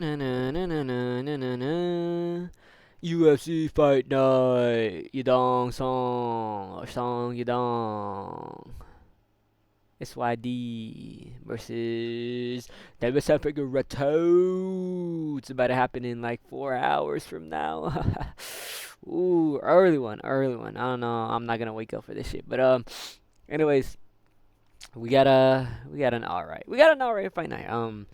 Na na na na na na na na. UFC Fight Night. Yadong Song. Song Yadong. SYD versus Davis Figueiredo. It's about to happen in like 4 hours from now. Ooh, early one, early one. I don't know. I'm not gonna wake up for this shit. But anyways, we got an alright fight night.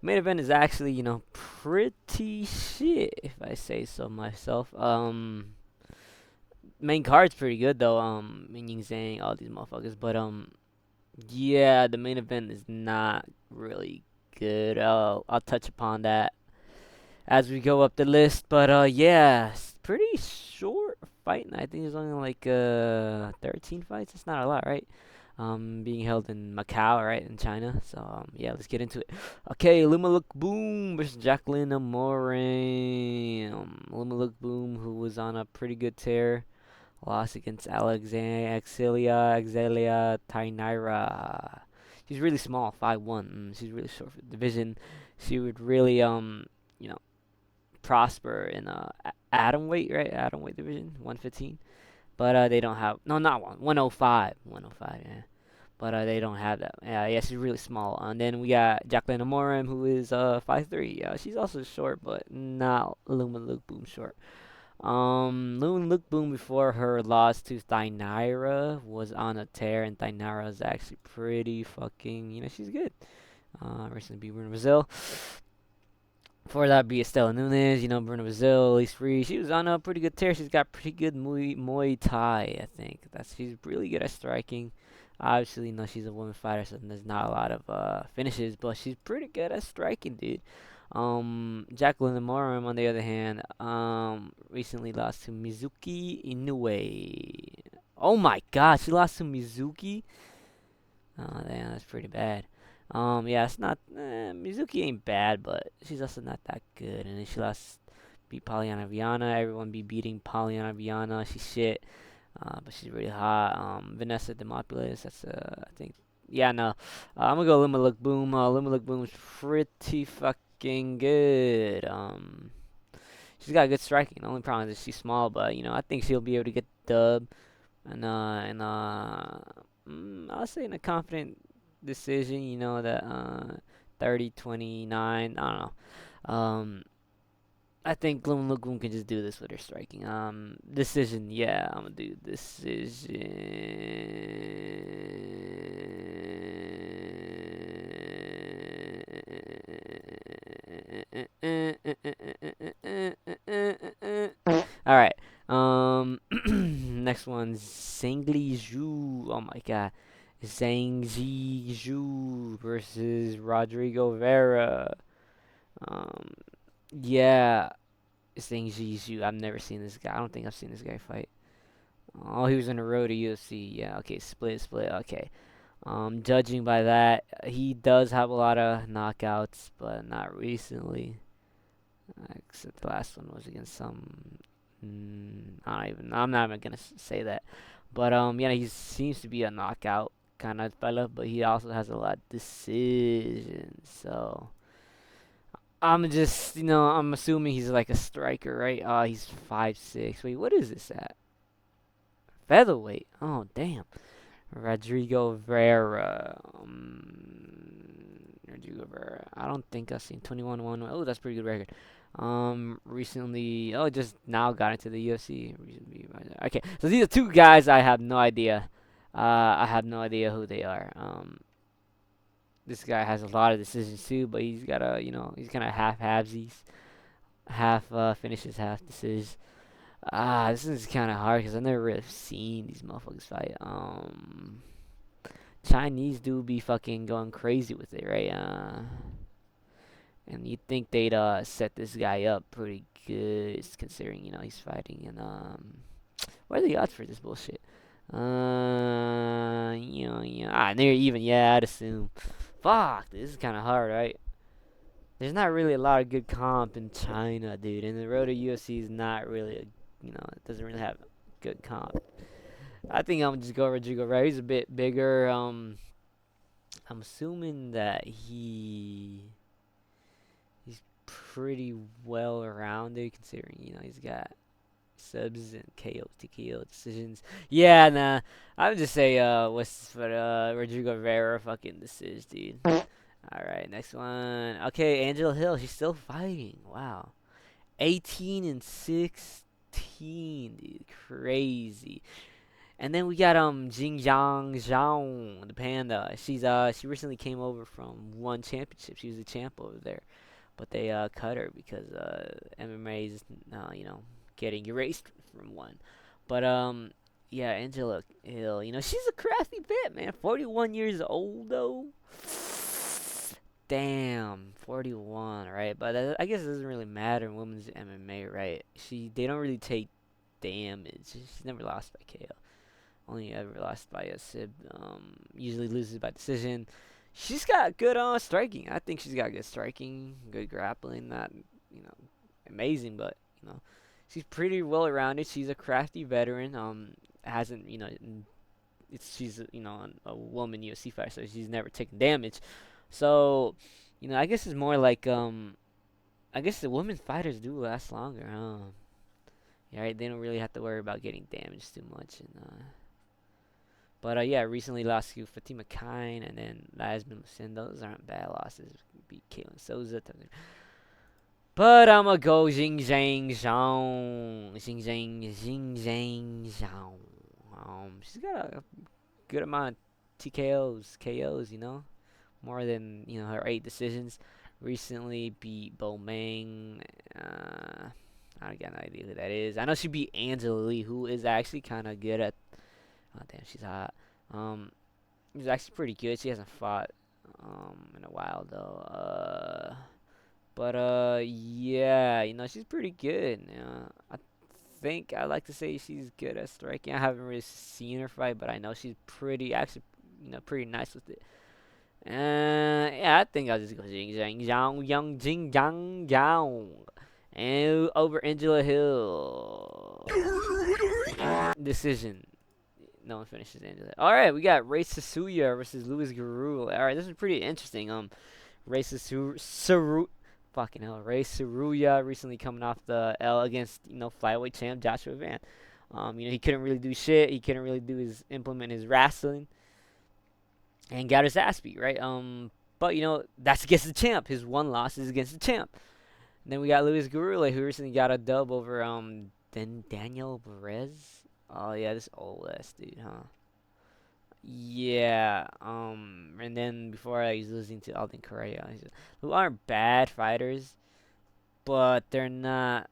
Main event is actually pretty shit if I say so myself. Main card's pretty good though. Min Ying Zhang, all these motherfuckers, but yeah, the main event is not really good. I'll touch upon that as we go up the list. But yeah, it's pretty short fight night. I think there's only like 13 fights. It's not a lot, right? Being held in Macau, right, in China. So yeah, let's get into it. Okay, Luma Look Boom versus Jacqueline Amore. Luma Look Boom, who was on a pretty good tear, lost against Axelia Tainira. She's really small, 5'1". She's really short for the division. She would really you know prosper in atom weight, right? Atom weight division, 115. But they don't have, no, not 105, 105, yeah. But they don't have that. Yeah, she's really small. And then we got Jacqueline Amorim, who is 5'3". She's also short, but not Luma Look Boom short. Luma Look Boom before her loss to Thainara was on a tear, and Thainara is actually pretty fucking, she's good. Recently beat Bruno Brazil. Before that, be Estela Nunes, Bruno Brazil, Elise Free. She was on a pretty good tear. She's got pretty good Muay Thai, I think. She's really good at striking. Obviously, she's a woman fighter, so there's not a lot of finishes, but she's pretty good at striking, dude. Jacqueline Amorim, on the other hand, recently lost to Mizuki Inoue. Oh my God, she lost to Mizuki. Oh, damn, that's pretty bad. Yeah, it's not. Mizuki ain't bad, but she's also not that good. And then she lost, beat Polyana Viana. Everyone be beating Polyana Viana. She's shit, but she's really hot. Vanessa Demopoulos. That's I think. Yeah, no. I'm gonna go Luma Look Boom. Luma Look Boom is pretty fucking good. She's got good striking. The only problem is she's small, but I think she'll be able to get the dub. I'll say in a confident decision, that 30-29. I don't know. I think Gloom Lagoon can just do this with her striking. Decision, yeah, I'm gonna do decision. All right. Next one, Zhengli Zhu. Oh my God, Zhangji Zhu versus Rodrigo Vera. Um, yeah, Zhangji Zhu. I've never seen this guy. I don't think I've seen this guy fight. Oh, he was on the road to UFC. Yeah, okay, split. Okay. Judging by that, he does have a lot of knockouts, but not recently. Except the last one was against some. I don't even. I'm not even gonna say that. But yeah, he seems to be a knockout kind of fella, but he also has a lot of decisions. So I'm just, I'm assuming he's like a striker, right? He's 5'6". Wait, what is this at? Featherweight. Oh, damn. Rodrigo Vera. Rodrigo Vera. I don't think I've seen 21-1. Oh, that's a pretty good record. Recently, just now got into the UFC. Okay, so these are two guys I have no idea. I have no idea who they are. This guy has a lot of decisions too, but he's got he's kind of half halvesies, half finishes, half decisions. This is kind of hard because I've never really seen these motherfuckers fight. Chinese do be fucking going crazy with it, right? And you'd think they'd set this guy up pretty good, considering he's fighting in what are the odds for this bullshit? Near even. Yeah, I'd assume. Fuck, this is kind of hard, right? There's not really a lot of good comp in China, dude, and the road to UFC is not really it doesn't really have good comp. I think I'm just go Rodrigo Ray. He's a bit bigger. I'm assuming that he's pretty well rounded considering he's got subs and KO TKO decisions. Yeah, nah. I would just say what's for Rodrigo Rivera fucking decision, dude. All right, next one. Okay, Angela Hill, she's still fighting. Wow. 18 and 16, dude. Crazy. And then we got Jingjiang Zhao, the panda. She recently came over from one championship. She was a champ over there, but they cut her because MMA is getting erased from one. But yeah, Angela Hill, she's a crafty bit, man. 41 years old though. Damn, 41, right? But I guess it doesn't really matter in women's MMA, right? They don't really take damage. She's never lost by KO. Only ever lost by a sib. Usually loses by decision. She's got good striking. I think she's got good striking, good grappling. Not amazing, but she's pretty well rounded. She's a crafty veteran. Hasn't she's a woman UFC fighter, so she's never taken damage. So I guess it's more like I guess the women fighters do last longer, huh? Yeah, right. They don't really have to worry about getting damaged too much, but yeah, recently lost to Fatima Kine and then Lasmin Lusin. Those aren't bad losses. Beat Caitlin Souza. But I'm gonna go Xingjiang Zhang. Xingjiang Zhang. She's got a good amount of TKOs, KOs, more than her 8 decisions. Recently beat Bo Meng. I got no idea who that is. I know she beat Angela Lee, who is actually kind of good at. Oh damn, she's hot. She's actually pretty good. She hasn't fought in a while though. But yeah, she's pretty good. I think I like to say she's good at striking. I haven't really seen her fight, but I know she's pretty nice with it. Yeah, I think I'll just go Jing Zhang Zhang Yang Jing Yang Yang. And over Angela Hill. Decision. No one finishes Angela. Alright, we got Ray Sasuya versus Luis Garul. Alright, this is pretty interesting. Ray fucking hell. Ray Saruya recently coming off the L against, flyweight champ Joshua Van. He couldn't really do shit. He couldn't really implement his wrestling. And got his ass beat, right? But that's against the champ. His one loss is against the champ. And then we got Luis Garula, who recently got a dub over Daniel Perez. Oh yeah, this old ass dude, huh? Yeah. And then before that, he's losing to Alden Correa, who aren't bad fighters, but they're not,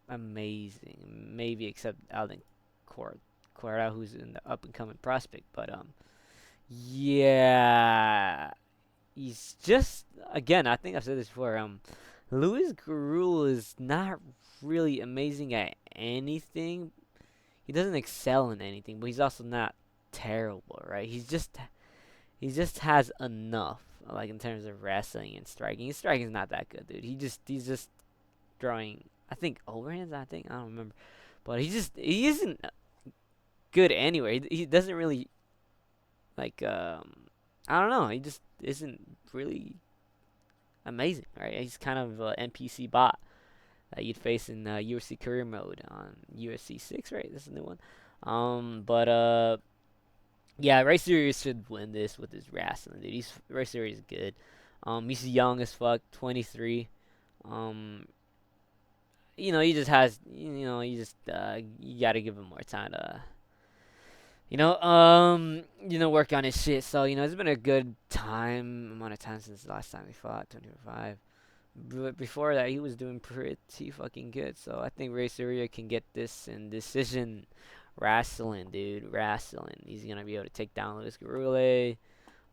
amazing. Maybe except Alden Correa, who's an up and coming prospect, but yeah, he's just again. I think I've said this before. Luis Garul is not really amazing at anything. He doesn't excel in anything, but he's also not terrible, right? He just has enough, like in terms of wrestling and striking. His striking is not that good, dude. He's just throwing. I think overhands. I don't remember, but he isn't good anywhere. He doesn't really. Like, I don't know. He just isn't really amazing, right? He's kind of an NPC bot that you'd face in UFC career mode on UFC 6, right? This is a new one. But yeah, Ray Series should win this with his wrestling, dude. Ray Series is good. He's young as fuck, 23. He just has, you gotta give him more time to work on his shit. So, it's been a good amount of time since the last time he fought, 2005. But before that, he was doing pretty fucking good. So, I think Ray Surya can get this in decision wrestling, dude. Wrestling. He's going to be able to take down Luis Garule.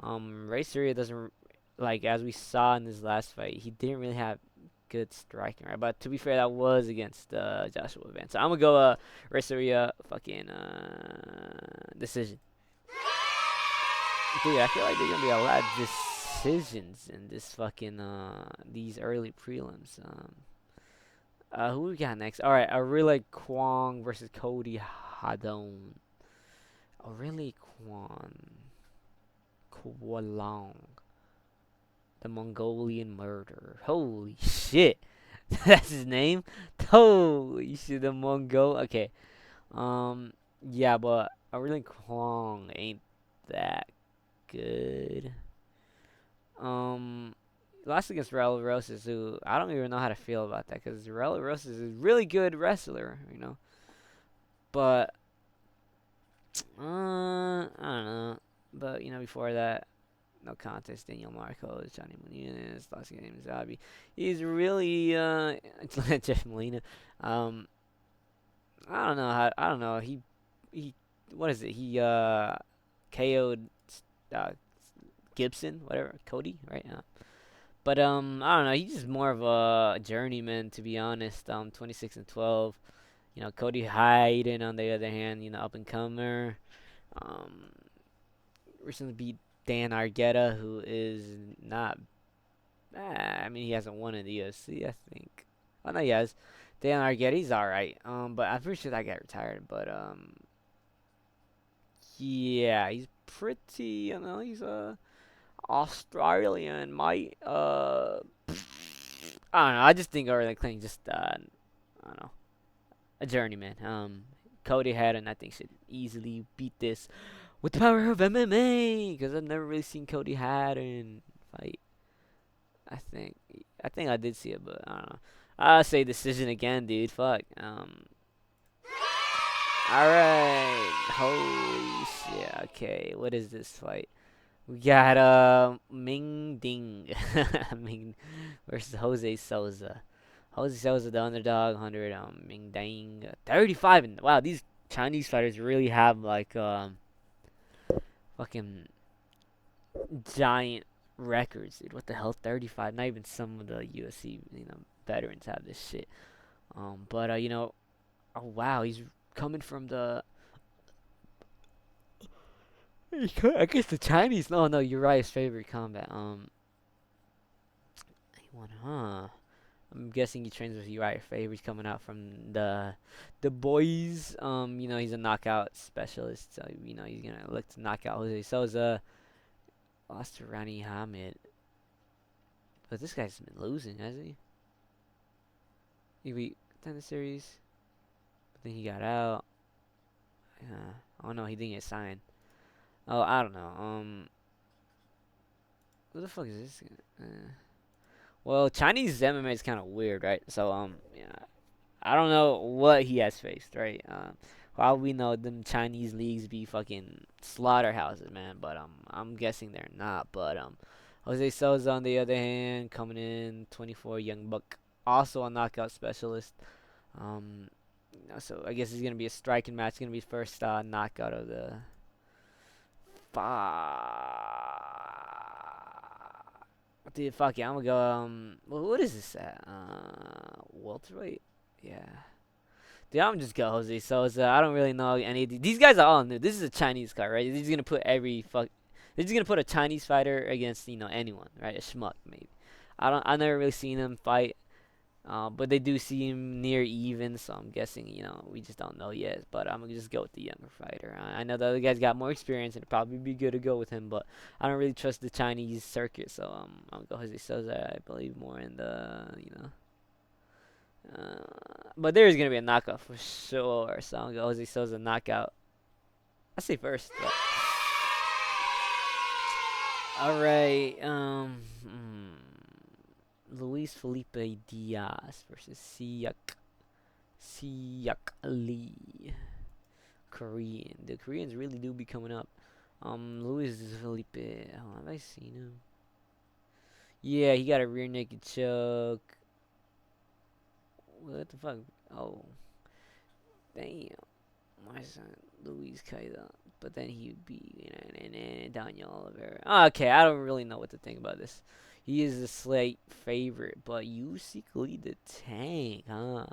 Ray Surya doesn't, as we saw in this last fight, he didn't really have good striking, right? But to be fair, that was against Joshua Van. So I'm gonna go Resteria fucking decision. Dude, I feel like there's gonna be a lot of decisions in this fucking these early prelims. Who we got next? All right, Aurelia Kwong versus Cody Hadon. Aurelia Kwong. The Mongolian Murderer. Holy shit. That's his name? Holy shit, the Mongol. Okay. Um, yeah, but Aurelian Kwong ain't that good. Um, lost against Raul Rosas, who I don't even know how to feel about that because Raul Rosas is a really good wrestler, you know. But I don't know. But before that, no contest. Daniel Marcos, Johnny Munoz, lost against Zabi. He's really Jeff Molina. Um, I don't know how. I don't know. He what is it? He KO'd uh, Gibson, whatever, Cody, right? But I don't know. He's just more of a journeyman, to be honest. 26-12. Cody Hayden on the other hand, up and comer. Um, recently beat Dan Argueta, who is not. I mean, he hasn't won in the UFC, I think. Oh no, he has. Dan Argueta, he's all right. But I'm pretty sure that guy retired. But yeah, he's pretty. He's Australian. Might I don't know. I just think Aurelian Cling just I don't know, a journeyman. Cody Haddon I think should easily beat this with the power of MMA because I've never really seen Cody Haddon fight. I think I did see it, but I don't know. I say decision again, dude. Fuck. All right. Holy shit. Okay. What is this fight? We got Ming Ding Ming versus Jose Souza. Jose Souza, the underdog, 100. Ming Ding, 35. And wow, these Chinese fighters really have like fucking giant records, dude. What the hell, 35? Not even some of the UFC veterans have this shit. But oh wow, he's coming from the. I guess the Chinese. No, Uriah's favorite combat. He won, huh? I'm guessing he trains with Uriah Faber. He's coming out from the boys. He's a knockout specialist, so he's gonna look to knock out Jose Souza. Lost to Rani Hamid, but this guy's been losing, hasn't he? He beat Contender Series, but then he got out. Yeah. Oh no, he didn't get signed. Oh, I don't know. Who the fuck is this? Well, Chinese MMA is kind of weird, right? So yeah, I don't know what he has faced, right? While we know them Chinese leagues be fucking slaughterhouses, man, but I'm guessing they're not. But Jose Souza on the other hand, coming in 24, young buck, also a knockout specialist. Um, so I guess it's gonna be a striking match. It's gonna be first knockout of the. Dude, fuck yeah, I'm gonna go. Well, what is this at? Welterweight. Yeah. Dude, I'm just go Jose Souza. I don't really know any of these guys are all new. This is a Chinese card, right? They're just gonna put every fuck. They're just gonna put a Chinese fighter against anyone, right? A schmuck maybe. I never really seen him fight. But they do seem near even, so I'm guessing we just don't know yet. But I'm gonna just go with the younger fighter. I know the other guys got more experience, and it'd probably be good to go with him. But I don't really trust the Chinese circuit, so I'm gonna go Jose Souza. I believe more in the. But there's gonna be a knockout for sure. So I'm gonna go Jose Souza knockout. I say first. But. All right. Luis Felipe Diaz versus Siak Lee. Korean. The Koreans really do be coming up. Luis Felipe. Oh, have I seen him? Yeah, he got a rear naked choke. What the fuck? Oh. Damn. My son, Luis Kaida. But then he would be Daniel Oliveira. Okay, I don't really know what to think about this. He is a slight favorite, but Usyk lead the tank, huh?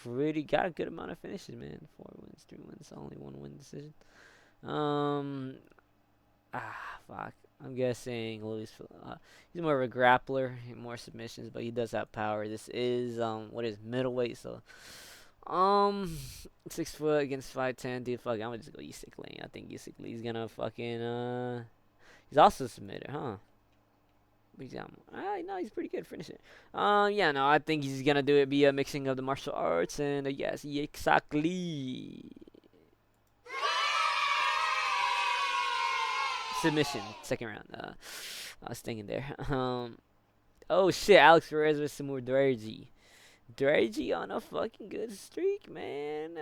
He's got a good amount of finishes, man. 4 wins, 3 wins, only 1 win decision. Fuck. I'm guessing Luis. He's more of a grappler, more submissions, but he does have power. This is what is middleweight, so 6 foot against 5'10". Dude, fuck, I'm gonna just go Usyk Lee. I think Usyk Lee's gonna fucking He's also submitted, huh? No, he's pretty good finishing. Yeah, no, I think he's gonna do it via mixing of the martial arts, and yes, exactly. Submission, second round. I was thinking there. Oh shit, Alex Perez with some more Dredgy. Dredgy on a fucking good streak, man.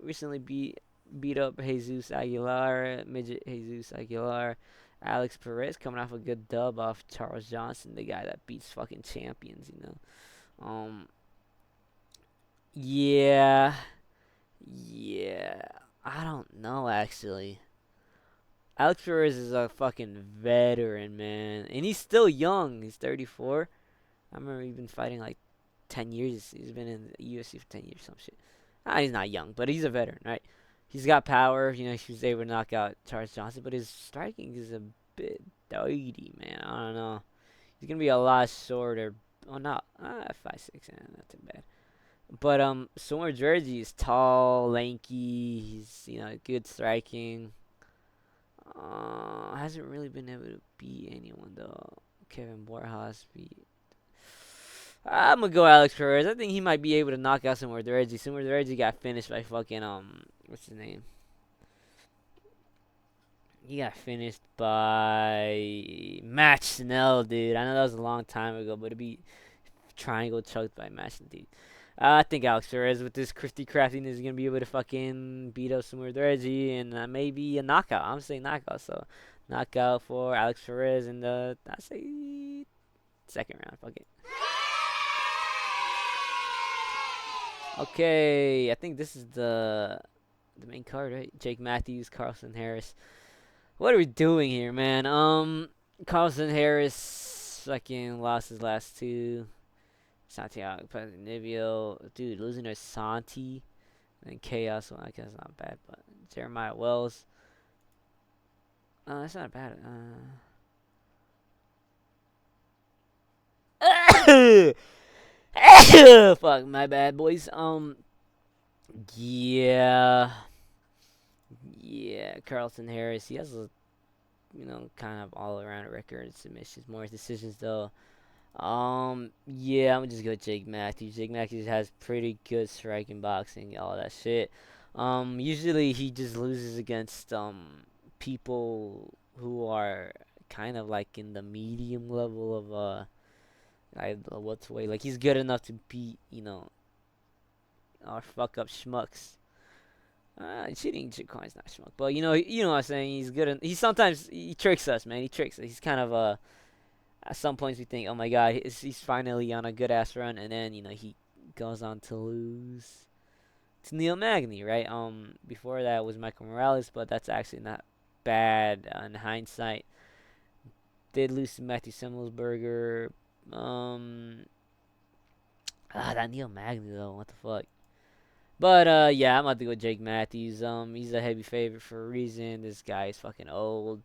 Recently beat up Jesus Aguilar, midget Jesus Aguilar. Alex Perez coming off a good dub off Charles Johnson, the guy that beats fucking champions, you know. Yeah, yeah. I don't know actually. Alex Perez is a fucking veteran, man, and he's still young. He's 34. I remember he's been fighting like 10 years. He's been in the UFC for 10 years, some shit. He's not young, but he's a veteran, right? He's got power. You know, he was able to knock out Charles Johnson, but his striking is a bit dirty, man. I don't know. He's gonna be a lot shorter. Oh, not 5'6", not too bad. But Summer Jersey is tall, lanky. He's good striking. Hasn't really been able to beat anyone though. Kevin Borjas beat. I'm gonna go Alex Perez. I think he might be able to knock out Summer Reggie. Summer Reggie got finished by fucking what's his name? He got finished by Matt Snell, dude. I know that was a long time ago, but it'd be triangle choked by Matt Snell, dude. I think Alex Perez with this craftiness is gonna be able to fucking beat up Summer Reggie and maybe a knockout. I'm saying knockout, so knockout for Alex Perez in the I say second round. Fuck it. Okay, I think this is the main card, right? Jake Matthews, Carlson Harris. What are we doing here, man? Carlson Harris fucking lost his last two. Santiago Ponzinibbio, dude, losing to Santi and Chaos. Well, I guess not bad, but Jeremiah Wells. That's not bad. Fuck, my bad, boys. Yeah, Carlton Harris. He has a, kind of all around record submissions, more decisions though. Yeah, I'm gonna just go Jake Matthews. Jake Matthews has pretty good striking, boxing, all that shit. Usually he just loses against people who are kind of like in the medium level of what's way. Like he's good enough to beat, or fuck up schmucks. Cheating Bitcoin's not schmuck, but you know what I'm saying. He's good. He sometimes he tricks us, man. He tricks us. He's kind of at some points we think, oh my god, he's finally on a good ass run, and then he goes on to lose to Neil Magny, right? Before that was Michael Morales, but that's actually not bad in hindsight. Did lose to Matthew Semmelsberger. That Neil Magny though, what the fuck? But yeah, I'm about to go Jake Matthews. He's a heavy favorite for a reason. This guy is fucking old.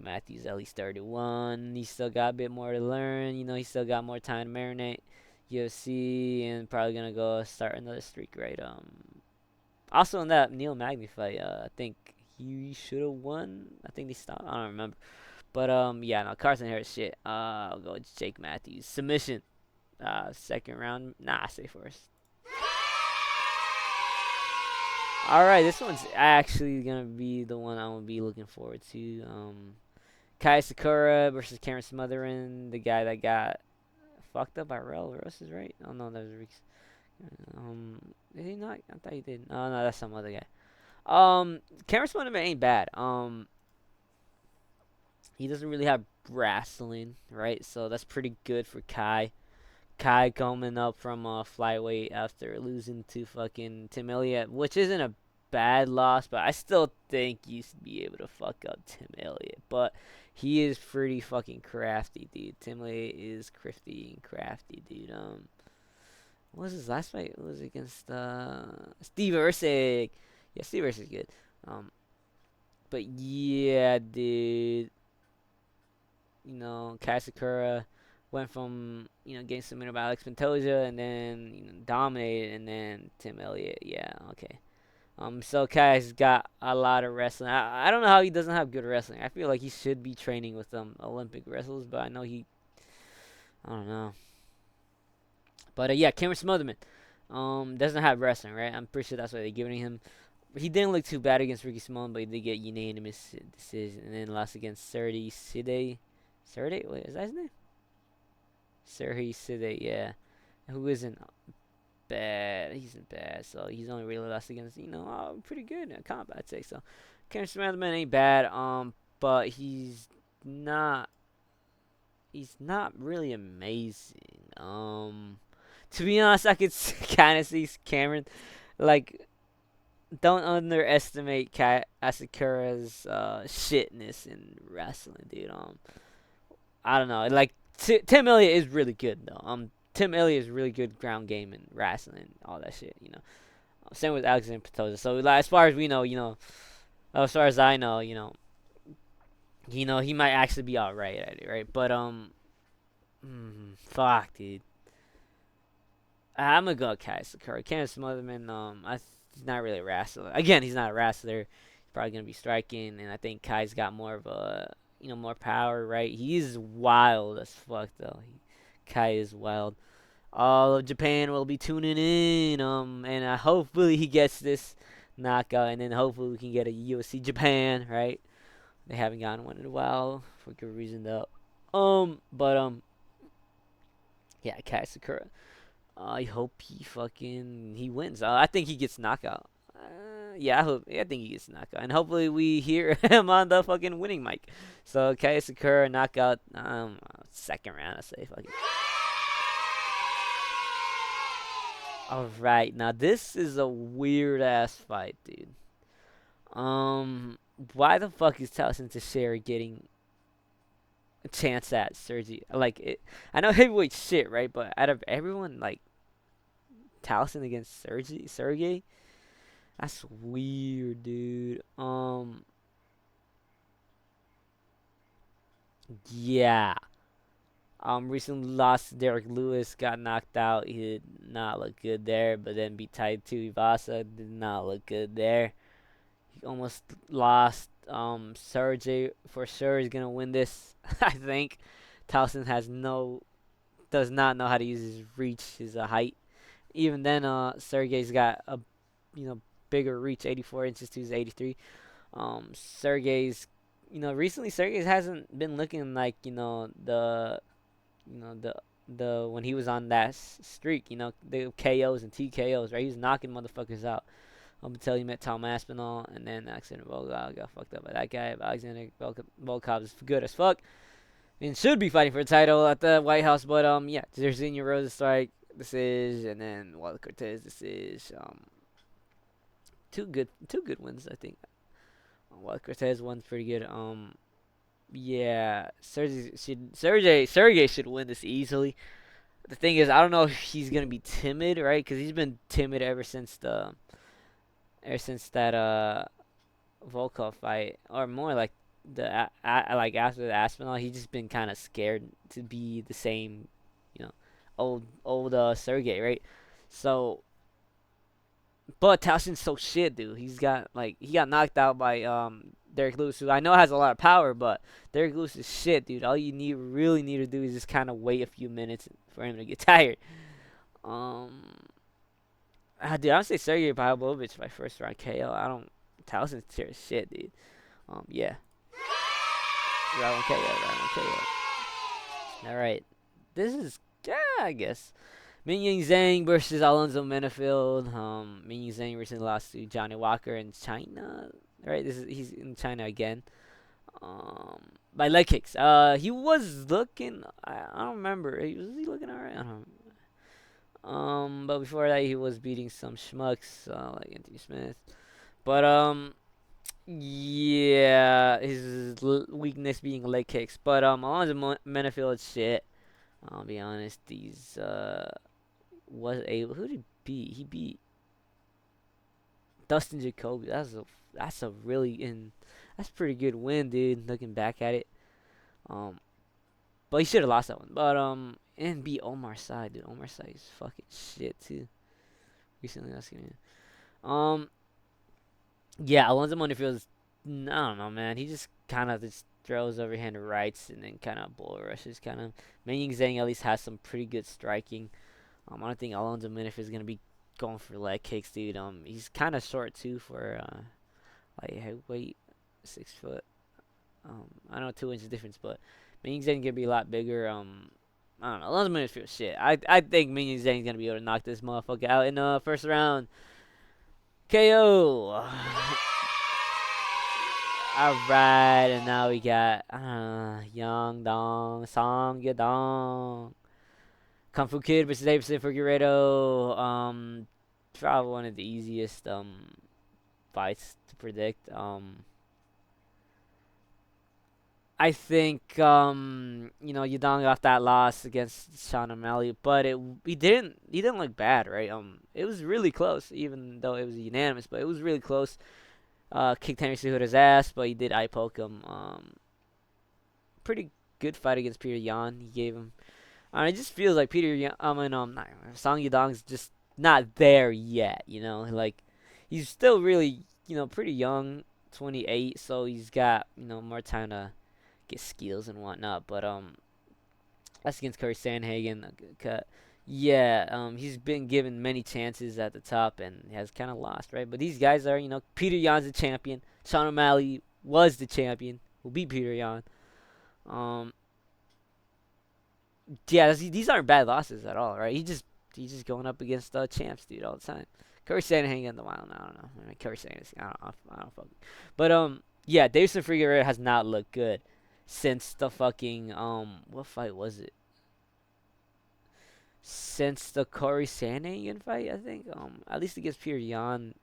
Matthews at least 31. He's still got a bit more to learn. He's still got more time to marinate. UFC and probably gonna go start another streak, right? Also in that Neil Magny fight, I think he should have won. I think they stopped. I don't remember. But yeah, no, Carson Harris shit. I'll go with Jake Matthews submission. Second round. Nah, I say first. Alright, this one's actually gonna be the one I'm gonna be looking forward to. Kai Sakura versus Karen Smotherin, the guy that got fucked up by Rel Roses, right? Oh no, that was Reeks. Did he not? I thought he did. Oh no, that's some other guy. Karen Smotherin ain't bad. He doesn't really have wrestling, right? So that's pretty good for Kai. Kai coming up from flyweight after losing to fucking Tim Elliott, which isn't a bad loss, but I still think you should be able to fuck up Tim Elliott. But he is pretty fucking crafty, dude. Tim Elliott is crafty and crafty, dude. What was his last fight? It was against Steve Erceg. Yeah, Steve Erceg's good. But yeah, dude. Kasakura went from getting submitted by Alex Pantoja and then dominated, and then Tim Elliott. Yeah, okay. So Kai's got a lot of wrestling. I don't know how he doesn't have good wrestling. I feel like he should be training with Olympic wrestlers, but I know I don't know. But yeah, Cameron Smotherman doesn't have wrestling, right? I'm pretty sure that's why they're giving him. He didn't look too bad against Ricky Simon, but he did get unanimous decision, and then lost against Serdi Side. Serdi, wait, is that his name? Serhi Side, yeah. Who isn't bad? He's not bad, so he's only really lost against pretty good in combat, I'd say. So Cameron Smotherman ain't bad, but not he's not really amazing. To be honest, I could kind of see Cameron like don't underestimate Asakura's shitness in wrestling, dude. I don't know. Like Tim Elliott is really good though. Tim Elliott is really good ground game and wrestling, all that shit. Same with Alexander Patoza. So like, as far as we know, as far as I know, he might actually be all right at it, right? But fuck, dude. I'm gonna go Kai Sakura. Candace Smotherman, he's not really a wrestler. Again, he's not a wrestler. He's probably gonna be striking, and I think Kai's got more of a, more power, right? He's wild as fuck, though. Kai is wild. All of Japan will be tuning in, and hopefully he gets this knockout, and then hopefully we can get a UFC Japan, right? They haven't gotten one in a while for good reason, though. Yeah, Kai Sakura. I hope he wins. I think he gets knockout. Yeah, I think he gets knockout, and hopefully we hear him on the fucking winning mic. So Kaya Sakura knockout, second round. I say fucking. All right, now this is a weird ass fight, dude. Why the fuck is Towson Teixeira getting a chance at Sergi? Like it, I know heavyweight shit, right? But out of everyone, like Towson against Sergey, that's weird, dude. Yeah. Recently lost to Derek Lewis, got knocked out. He did not look good there, but then beat Taito Ivasa, did not look good there. He almost lost. Sergey for sure is gonna win this. I think Towson does not know how to use his reach, his height. Even then, Sergey's got a bigger reach, 84 inches to his 83. Sergey's, recently Sergey's hasn't been looking like the when he was on that streak, the KOs and TKOs, right? He was knocking motherfuckers out up until he met Tom Aspinall, and then Alexander Volkov got fucked up by that guy. But Alexander Volkov is good as fuck and should be fighting for a title at the White House. But yeah, Jairzinho Rosa strike decision, and then Walter Cortez decision. Two good wins, I think. Walter Cortez one's pretty good. Yeah, Sergey should win this easily. The thing is, I don't know if he's gonna be timid, right? Because he's been timid ever since that Volkov fight, or more like like after the Aspinall, he's just been kind of scared to be the same, you know, old Sergey, right? So, but Towson's so shit, dude. He got knocked out by Derek Lewis, who I know has a lot of power, but Derek Lewis is shit, dude. All you really need to do is just kind of wait a few minutes for him to get tired. Dude, I would say Sergey Pavlovich by first round KO. Towson's tier shit, dude. Yeah. Round one KO, round one KO. All right, this is I guess. Min Ying Zhang versus Alonzo Menafield. Min Ying Zhang recently lost to Johnny Walker in China. Right, he's in China again. By leg kicks. He was looking. I don't remember. Was he looking alright? I don't know. But before that, he was beating some schmucks like Anthony Smith. But yeah, his weakness being leg kicks. But Alonzo Menafield shit. I'll be honest. He's was able. Who did he beat? He beat Dustin Jacoby. That's a that's a pretty good win, dude. Looking back at it, but he should have lost that one. But and beat Omar Sy, dude. Omar Sy is fucking shit too. Recently, that's gonna. Yeah, Alonzo Monifield's, I don't know, man. He just kind of just throws overhand rights and then kind of bull rushes. Kind of. Ming Zhang at least has some pretty good striking. I don't think Alonzo Monifield's gonna be going for leg kicks, dude. He's kind of short too for like heavyweight, 6 foot. I don't know 2 inches difference, but Ming Zhang gonna be a lot bigger. I don't know. Alonzo Monifield, shit. I think Ming Zhang's gonna be able to knock this motherfucker out in the first round. KO. Alright, and now we got Yang Dong, Song Yadong. Kung Fu Kid versus Davidson Figueiredo. Probably one of the easiest fights to predict. I think Yadong got that loss against Sean O'Malley, but he didn't look bad, right? It was really close, even though it was unanimous, but it was really close. Kicked Henry Cejudo's ass, but he did eye poke him. Pretty good fight against Peter Yan. He gave him. It just feels like Peter Yan. Not, Song Yadong's just not there yet. Like he's still really, pretty young, 28, so he's got more time to get skills and whatnot. But that's against Curry Sandhagen. Yeah, he's been given many chances at the top and has kind of lost, right? But these guys are, Peter Yan's the champion. Sean O'Malley was the champion. Who beat Peter Yan. Um, yeah, these aren't bad losses at all, right? He's just going up against champs, dude, all the time. Curry Sandhagen in the wild. I don't know. Curry Sandhagen. I don't fucking. But yeah, Davison Figueroa has not looked good since the fucking what fight was it? Since the Corey Sandhagen fight, I think. At least against Peter Yan,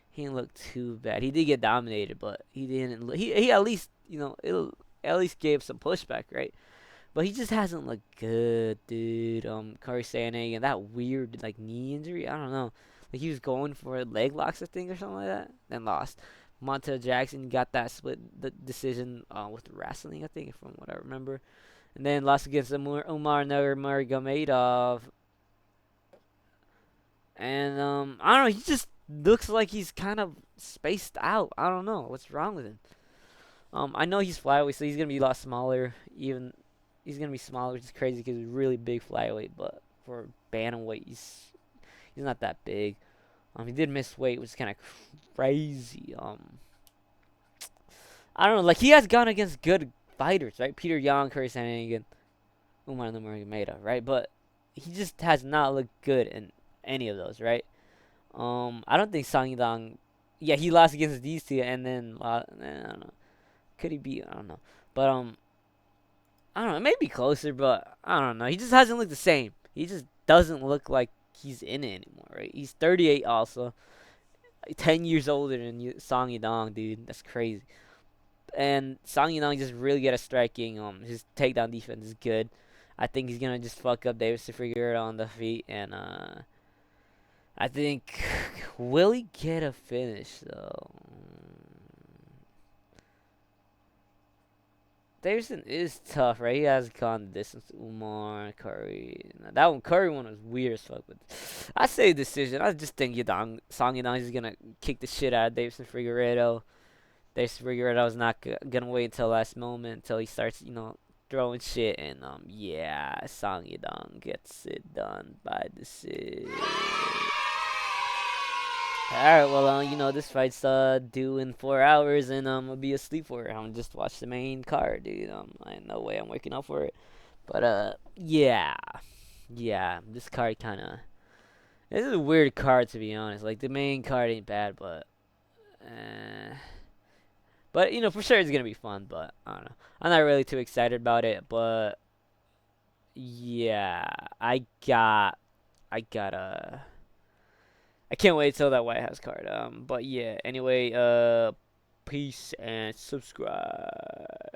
he didn't look too bad. He did get dominated, but he didn't. He at least it at least gave some pushback, right? But he just hasn't looked good, dude. Corey Sandhagen, that weird like knee injury. I don't know. Like he was going for leg locks, I think, or something like that, then lost. Montel Jackson got that split decision with wrestling, I think, from what I remember. And then lost against Umar Nurmagomedov. And I don't know. He just looks like he's kind of spaced out. I don't know what's wrong with him. I know he's flyweight, so he's gonna be a lot smaller. Even he's gonna be smaller, which is crazy because he's really big flyweight. But for bantamweight, he's not that big. He did miss weight, which is kind of crazy. I don't know. Like he has gone against good fighters, right? Peter Yan, Curry Sandhagen, Umar Nurmagomedov, right? But he just has not looked good in any of those, right? I don't think Song Yadong. Yeah, he lost against these two, and then I don't know. Could he be? I don't know. But I don't know. It may be closer, but I don't know. He just hasn't looked the same. He just doesn't look like he's in it anymore, right? He's 38 also. 10 years older than Song Yadong, dude. That's crazy. And Song Yadong just really good at striking. His takedown defense is good. I think he's gonna just fuck up Davis Figueroa on the feet, and I think will he get a finish though? Davison is tough, right? He has gone the distance. Umar, Curry. Now, that one, Curry one was weird as fuck. But I say decision. I just think Song Yadong is gonna kick the shit out of Davison Figueredo. Davison Figueredo is not gonna wait until last moment until he starts, throwing shit. And yeah, Song Yadong gets it done by decision. Alright, well, this fight's due in 4 hours, and I'm gonna be asleep for it. I'm just watch the main card, dude. I no way I'm waking up for it. But yeah, this card this is a weird card to be honest. Like the main card ain't bad, but for sure it's gonna be fun. But I don't know. I'm not really too excited about it, but yeah, I got a. I can't wait till that White House card. But yeah, anyway, peace and subscribe.